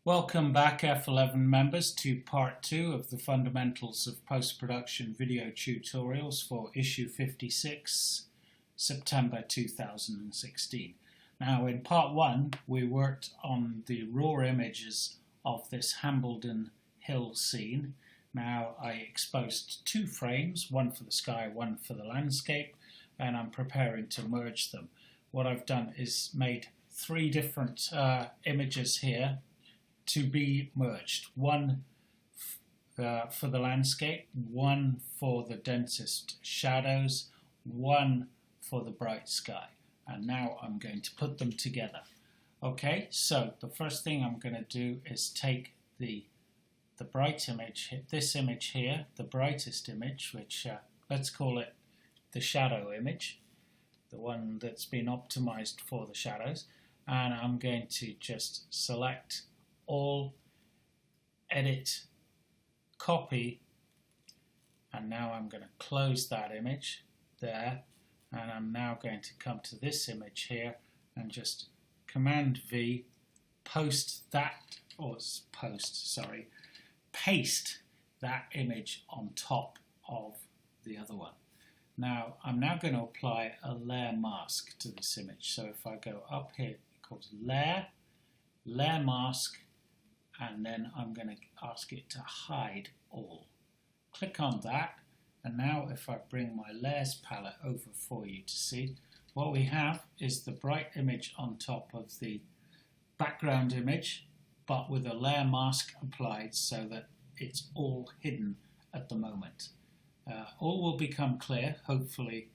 Welcome back F11 members to part 2 of the fundamentals of post-production video tutorials for issue 56, September 2016. Now in part 1 we worked on the raw images of this Hambledon Hill scene. Now I exposed 2 frames, one for the sky, one for the landscape, and I'm preparing to merge them. What I've done is made 3 different images here to be merged. One for the landscape, one for the densest shadows, one for the bright sky. And now I'm going to put them together. Okay, so the first thing I'm going to do is take the bright image, this image here, the brightest image, which let's call it the shadow image, the one that's been optimized for the shadows, and I'm going to just select all, edit, copy, and now I'm going to close that image there, and I'm now going to come to this image here and just Command V, paste that image on top of the other one. Now I'm now going to apply a layer mask to this image. So if I go up here, it calls layer mask, and then I'm going to ask it to hide all. Click on that, and now if I bring my layers palette over for you to see, what we have is the bright image on top of the background image, but with a layer mask applied so that it's all hidden at the moment. All will become clear, hopefully,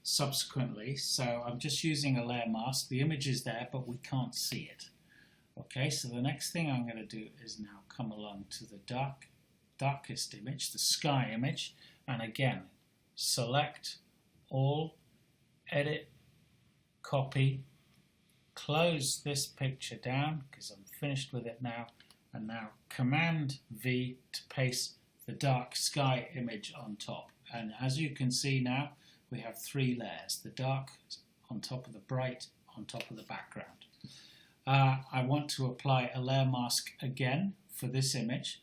subsequently. So I'm just using a layer mask. The image is there, but we can't see it. Okay, so the next thing I'm going to do is now come along to the darkest image, the sky image, and again, select all, edit, copy, close this picture down because I'm finished with it now, and now Command V to paste the dark sky image on top. And as you can see now, we have 3 layers, the dark on top of the bright on top of the background. I want to apply a layer mask again for this image,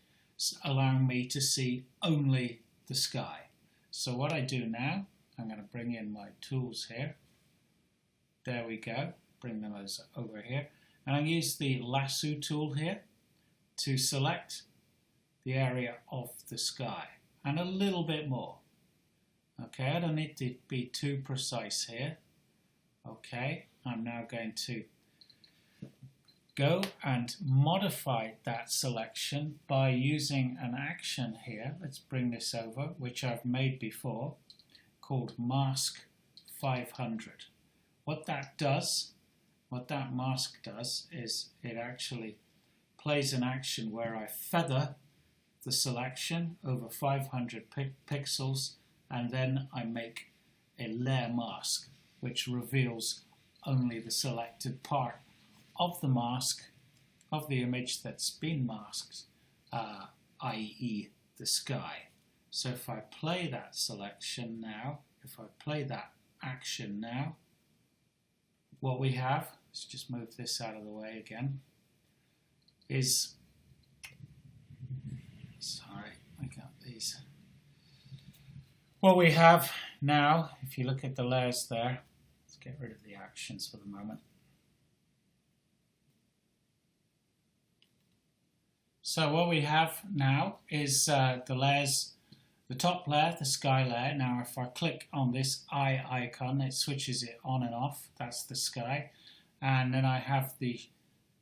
allowing me to see only the sky. So what I do now, I'm going to bring in my tools here. There we go, bring them over here. And I use the lasso tool here to select the area of the sky and a little bit more. Okay, I don't need to be too precise here. Okay, I'm now going to go and modify that selection by using an action here. Let's bring this over, which I've made before, called Mask 500. What that mask does is it actually plays an action where I feather the selection over 500 pixels, and then I make a layer mask which reveals only the selected part of the mask of the image that's been masked, i.e. the sky. So if I play that selection now, if I play that action now, what we have, let's just move this out of the way again, is, sorry, I got these. What we have now, if you look at the layers there, let's get rid of the actions for the moment. So what we have now is the layers, the top layer, the sky layer. Now if I click on this eye icon, it switches it on and off. That's the sky. And then I have the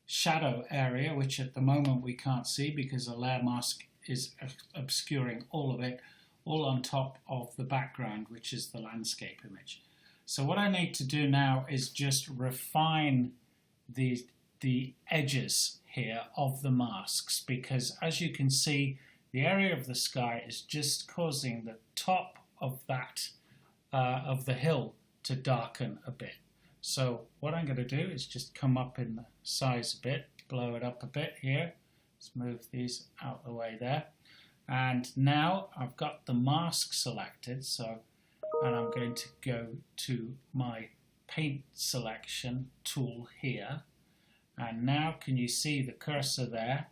shadow area, which at the moment we can't see because a layer mask is obscuring all of it, all on top of the background, which is the landscape image. So what I need to do now is just refine the edges here of the masks, because as you can see, the area of the sky is just causing the top of that of the hill to darken a bit. So what I'm going to do is just come up in the size a bit, blow it up a bit here. Let's move these out the way there. And now I've got the mask selected, so, and I'm going to go to my paint selection tool here, And now can you see the cursor there?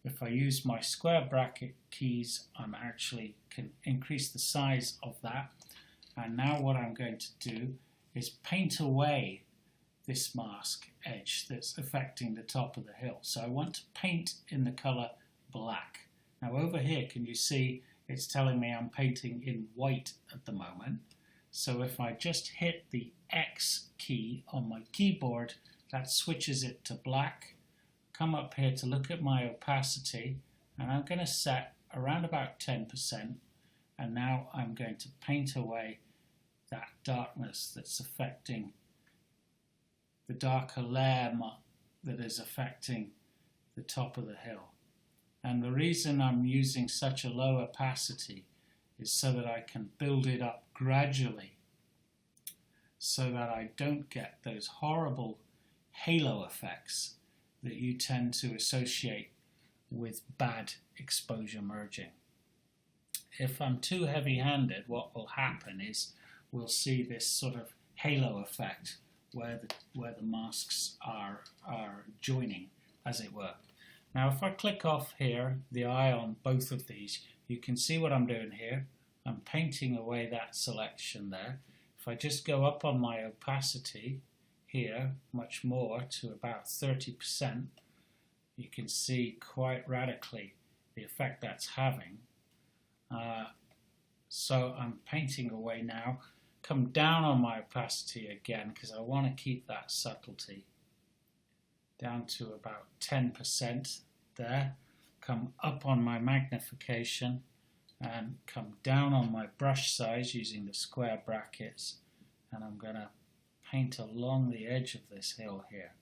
If I use my square bracket keys, I'm actually can increase the size of that. And now what I'm going to do is paint away this mask edge that's affecting the top of the hill. So I want to paint in the color black. Now over here, can you see it's telling me I'm painting in white at the moment. So if I just hit the X key on my keyboard, that switches it to black. Come up here to look at my opacity, and I'm going to set around about 10%, and now I'm going to paint away that darkness that's affecting the darker layer that is affecting the top of the hill. And the reason I'm using such a low opacity is so that I can build it up gradually so that I don't get those horrible halo effects that you tend to associate with bad exposure merging. If I'm too heavy-handed, what will happen is we'll see this sort of halo effect where the masks are joining, as it were. Now if I click off here, the eye on both of these, you can see what I'm doing here. I'm painting away that selection there. If I just go up on my opacity here, much more, to about 30%, you can see quite radically the effect that's having. So I'm painting away now. Come down on my opacity again because I want to keep that subtlety down to about 10% there. Come up on my magnification and come down on my brush size using the square brackets, and I'm going to paint along the edge of this hill here.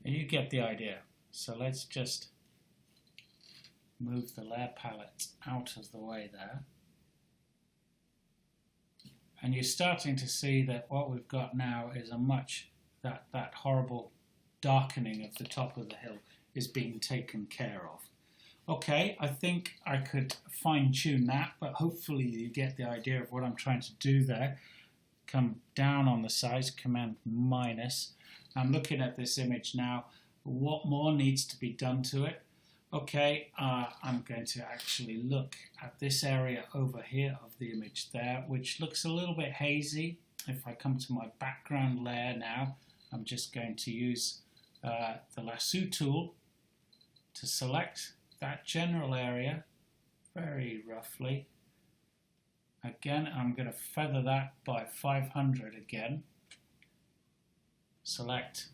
And you get the idea. So let's just move the layer palette out of the way there. And you're starting to see that what we've got now is that horrible darkening of the top of the hill is being taken care of. Okay, I think I could fine-tune that, but hopefully you get the idea of what I'm trying to do there. Come down on the size, Command minus. I'm looking at this image now. What more needs to be done to it? Okay, I'm going to actually look at this area over here of the image there, which looks a little bit hazy. If I come to my background layer now, I'm just going to use the lasso tool to select that general area very roughly. Again, I'm going to feather that by 500 again. Select,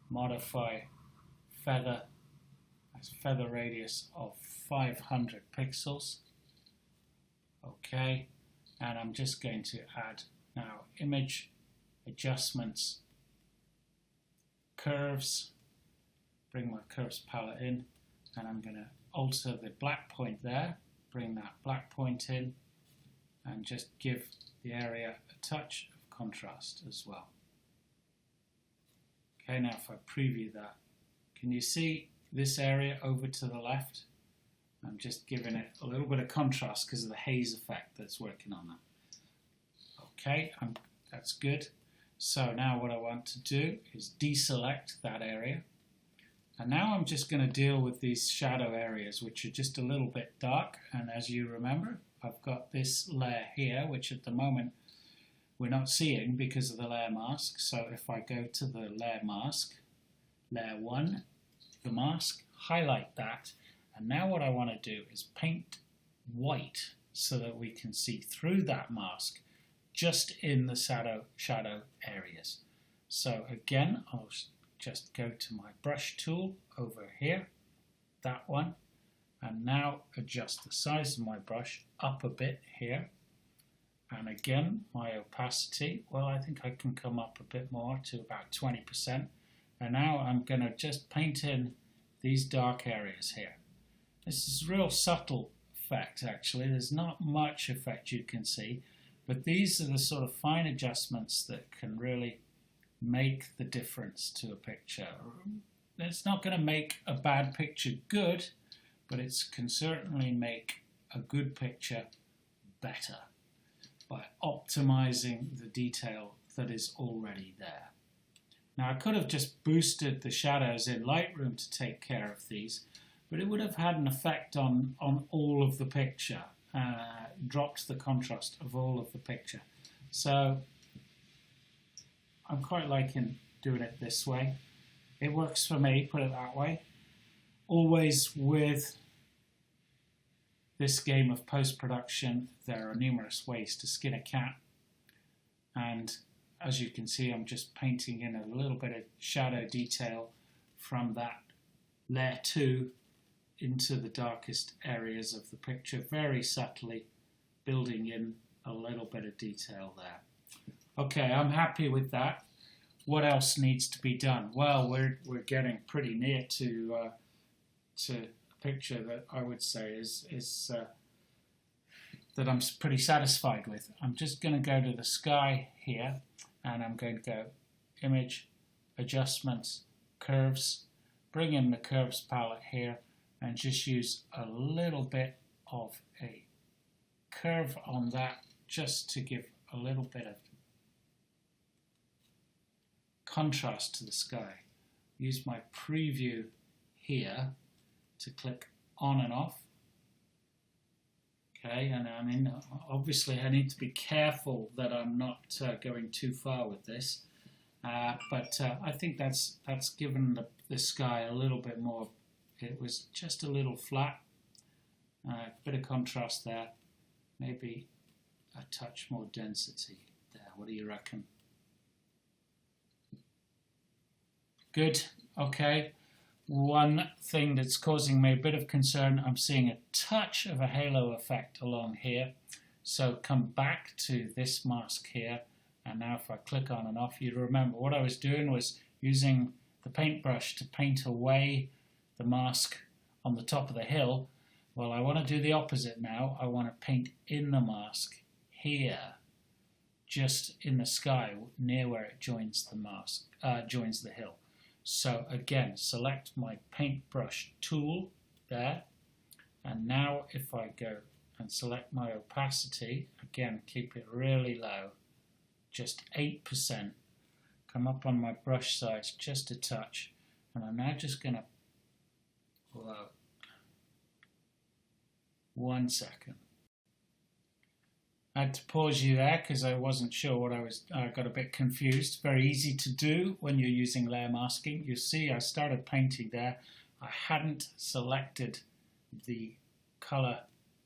modify, feather, as feather radius of 500 pixels. Okay, and I'm just going to add now image, adjustments, curves, bring my curves palette in, and I'm going to alter the black point there, bring that black point in, and just give the area a touch of contrast as well. Okay, now if I preview that, can you see this area over to the left? I'm just giving it a little bit of contrast because of the haze effect that's working on that. Okay, that's good. So now what I want to do is deselect that area. And now I'm just going to deal with these shadow areas, which are just a little bit dark. And as you remember, I've got this layer here, which at the moment we're not seeing because of the layer mask. So if I go to the layer mask, layer 1, the mask, highlight that. And now what I want to do is paint white so that we can see through that mask just in the shadow areas. So again, I'll just go to my brush tool over here, that one, and now adjust the size of my brush up a bit here. And again, my opacity, well, I think I can come up a bit more to about 20%. And now I'm going to just paint in these dark areas here. This is a real subtle effect, actually. There's not much effect you can see, but these are the sort of fine adjustments that can really make the difference to a picture. It's not going to make a bad picture good, but it can certainly make a good picture better. by optimizing the detail that is already there. Now I could have just boosted the shadows in Lightroom to take care of these, but it would have had an effect on all of the picture, dropped the contrast of all of the picture. So I'm quite liking doing it this way. It works for me, put it that way. Always with this game of post-production, there are numerous ways to skin a cat. And as you can see, I'm just painting in a little bit of shadow detail from that layer 2 into the darkest areas of the picture, very subtly building in a little bit of detail there. Okay, I'm happy with that. What else needs to be done? Well, we're getting pretty near to a picture that I would say is that I'm pretty satisfied with. I'm just going to go to the sky here, and I'm going to go Image, Adjustments, Curves, bring in the Curves palette here, and just use a little bit of a curve on that just to give a little bit of contrast to the sky. Use my preview here to click on and off. Okay, and I mean, obviously I need to be careful that I'm not going too far with this, but I think that's given the sky a little bit more. It was just a little flat, bit of contrast there, maybe a touch more density there. What do you reckon? Good, okay. One thing that's causing me a bit of concern, I'm seeing a touch of a halo effect along here. So come back to this mask here, and now if I click on and off, you remember what I was doing was using the paintbrush to paint away the mask on the top of the hill. Well, I want to do the opposite now. I want to paint in the mask here, just in the sky, near where it joins the mask, joins the hill. So again, select my paintbrush tool there, and now if I go and select my opacity, again keep it really low, just 8%, come up on my brush size just a touch, and I'm now just going to, whoa, 1 second. I had to pause you there because I wasn't sure what I got a bit confused. Very easy to do when you're using layer masking. You see I started painting there. I hadn't selected the color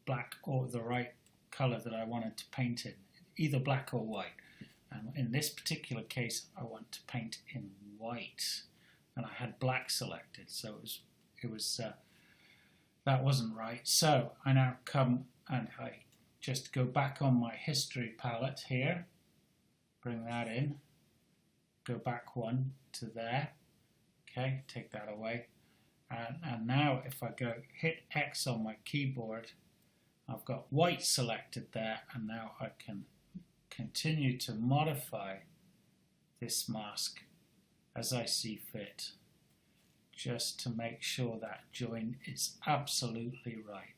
black or the right color that I wanted to paint in, either black or white. And in this particular case, I want to paint in white, and I had black selected, so it was that wasn't right. So I now come and I just go back on my history palette here, bring that in, go back one to there, okay, take that away, and now if I go hit X on my keyboard, I've got white selected there, and now I can continue to modify this mask as I see fit, just to make sure that join is absolutely right.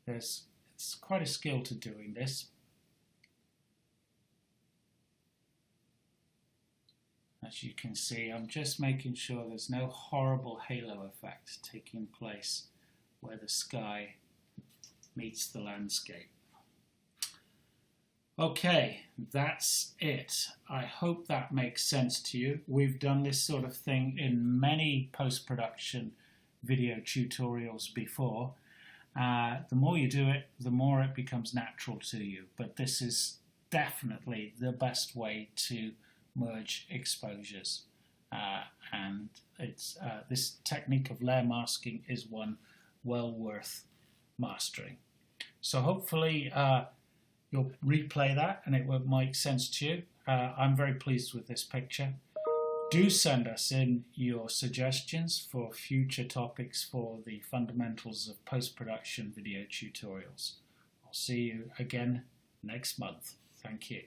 It's quite a skill to doing this. As you can see, I'm just making sure there's no horrible halo effect taking place where the sky meets the landscape. Okay, that's it. I hope that makes sense to you. We've done this sort of thing in many post-production video tutorials before. The more you do it, the more it becomes natural to you. But this is definitely the best way to merge exposures. And it's this technique of layer masking is one well worth mastering. So hopefully you'll replay that and it will make sense to you. I'm very pleased with this picture. Do send us in your suggestions for future topics for the fundamentals of post-production video tutorials. I'll see you again next month. Thank you.